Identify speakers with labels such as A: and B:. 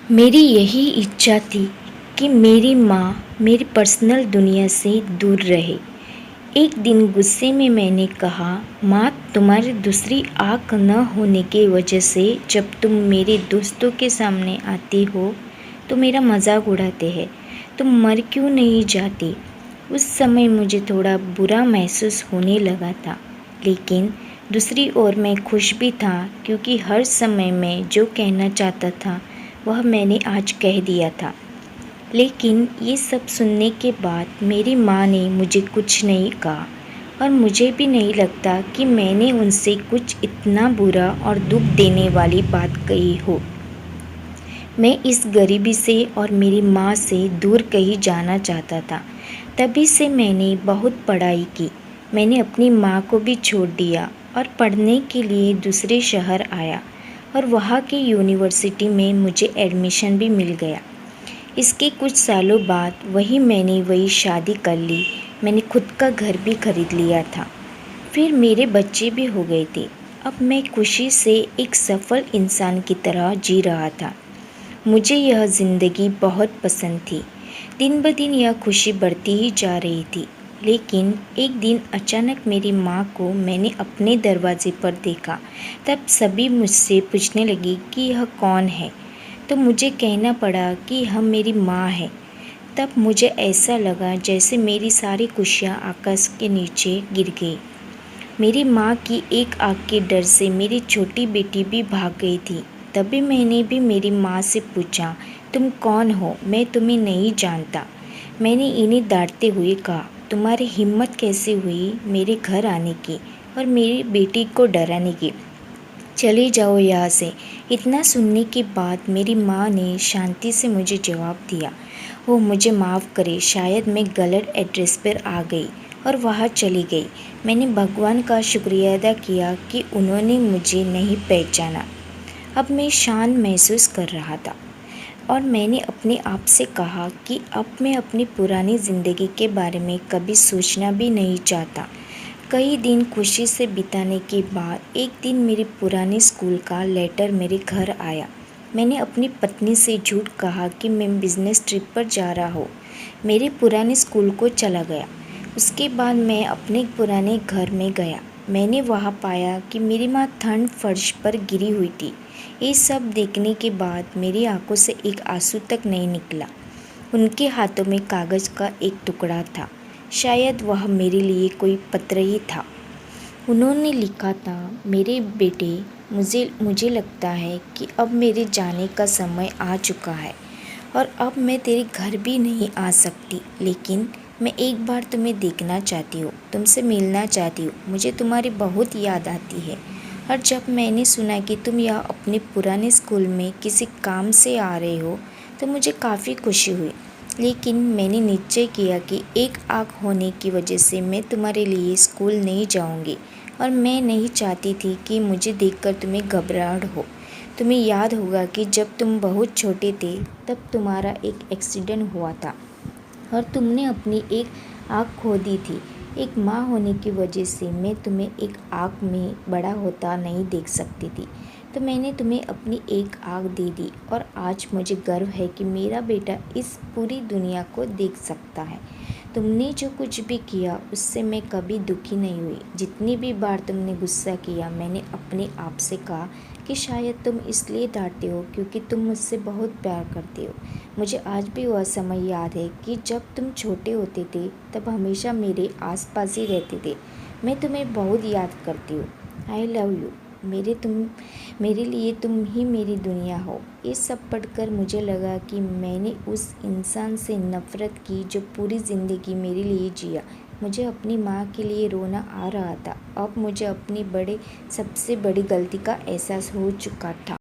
A: मेरी यही इच्छा थी कि मेरी माँ मेरी पर्सनल दुनिया से दूर रहे। एक दिन गुस्से में मैंने कहा, माँ, तुम्हारी दूसरी आँख न होने की वजह से जब तुम मेरे दोस्तों के सामने आती हो तो मेरा मजाक उड़ाते हैं। तुम मर क्यों नहीं जाती? उस समय मुझे थोड़ा बुरा महसूस होने लगा था, लेकिन दूसरी ओर मैं खुश भी था क्योंकि हर समय मैं जो कहना चाहता था वह मैंने आज कह दिया था। लेकिन ये सब सुनने के बाद मेरी माँ ने मुझे कुछ नहीं कहा और मुझे भी नहीं लगता कि मैंने उनसे कुछ इतना बुरा और दुख देने वाली बात कही हो। मैं इस गरीबी से और मेरी माँ से दूर कहीं जाना चाहता था। तभी से मैंने बहुत पढ़ाई की। मैंने अपनी माँ को भी छोड़ दिया और पढ़ने के लिए दूसरे शहर आया और वहाँ की यूनिवर्सिटी में मुझे एडमिशन भी मिल गया। इसके कुछ सालों बाद मैंने वही शादी कर ली। मैंने खुद का घर भी खरीद लिया था। फिर मेरे बच्चे भी हो गए थे। अब मैं खुशी से एक सफल इंसान की तरह जी रहा था। मुझे यह ज़िंदगी बहुत पसंद थी। दिन ब दिन यह खुशी बढ़ती ही जा रही थी। लेकिन एक दिन अचानक मेरी माँ को मैंने अपने दरवाजे पर देखा। तब सभी मुझसे पूछने लगी कि यह कौन है, तो मुझे कहना पड़ा कि यह मेरी माँ है। तब मुझे ऐसा लगा जैसे मेरी सारी खुशियाँ आकाश के नीचे गिर गई। मेरी माँ की एक आँख के डर से मेरी छोटी बेटी भी भाग गई थी। तभी मैंने भी मेरी माँ से पूछा, तुम कौन हो? मैं तुम्हें नहीं जानता। मैंने इन्हें डांटते हुए कहा, तुम्हारी हिम्मत कैसे हुई मेरे घर आने की और मेरी बेटी को डराने की? चले जाओ यहाँ से। इतना सुनने के बाद मेरी माँ ने शांति से मुझे जवाब दिया, वो मुझे माफ़ करे, शायद मैं गलत एड्रेस पर आ गई और वहाँ चली गई। मैंने भगवान का शुक्रिया अदा किया कि उन्होंने मुझे नहीं पहचाना। अब मैं शांत महसूस कर रहा था और मैंने अपने आप से कहा कि अब मैं अपनी पुरानी ज़िंदगी के बारे में कभी सोचना भी नहीं चाहता। कई दिन खुशी से बिताने के बाद एक दिन मेरे पुराने स्कूल का लेटर मेरे घर आया। मैंने अपनी पत्नी से झूठ कहा कि मैं बिज़नेस ट्रिप पर जा रहा हूँ। मेरे पुराने स्कूल को चला गया। उसके बाद मैं अपने पुराने घर में गया। मैंने वहाँ पाया कि मेरी माँ ठंड फर्श पर गिरी हुई थी। ये सब देखने के बाद मेरी आंखों से एक आंसू तक नहीं निकला। उनके हाथों में कागज़ का एक टुकड़ा था। शायद वह मेरे लिए कोई पत्र ही था। उन्होंने लिखा था, मेरे बेटे, मुझे लगता है कि अब मेरे जाने का समय आ चुका है और अब मैं तेरे घर भी नहीं आ सकती, लेकिन मैं एक बार तुम्हें देखना चाहती हूँ, तुमसे मिलना चाहती हूँ। मुझे तुम्हारी बहुत याद आती है और जब मैंने सुना कि तुम यहाँ अपने पुराने स्कूल में किसी काम से आ रहे हो तो मुझे काफ़ी खुशी हुई। लेकिन मैंने निश्चय किया कि एक आँख होने की वजह से मैं तुम्हारे लिए स्कूल नहीं जाऊंगी और मैं नहीं चाहती थी कि मुझे देखकर तुम्हें घबराहट हो। तुम्हें याद होगा कि जब तुम बहुत छोटे थे तब तुम्हारा एक एक्सीडेंट हुआ था और तुमने अपनी एक आँख खो दी थी। एक माँ होने की वजह से मैं तुम्हें एक आँख में बड़ा होता नहीं देख सकती थी, तो मैंने तुम्हें अपनी एक आँख दे दी और आज मुझे गर्व है कि मेरा बेटा इस पूरी दुनिया को देख सकता है। तुमने जो कुछ भी किया उससे मैं कभी दुखी नहीं हुई। जितनी भी बार तुमने गुस्सा किया मैंने अपने आप से कहा कि शायद तुम इसलिए डांटते हो क्योंकि तुम मुझसे बहुत प्यार करते हो। मुझे आज भी वह समय याद है कि जब तुम छोटे होते थे तब हमेशा मेरे आसपास ही रहते थे। मैं तुम्हें बहुत याद करती हूँ। I love you. मेरे लिए तुम ही मेरी दुनिया हो। ये सब पढ़कर मुझे लगा कि मैंने उस इंसान से नफ़रत की जो पूरी ज़िंदगी मेरे लिए जिया। मुझे अपनी माँ के लिए रोना आ रहा था। अब मुझे अपनी सबसे बड़ी गलती का एहसास हो चुका था।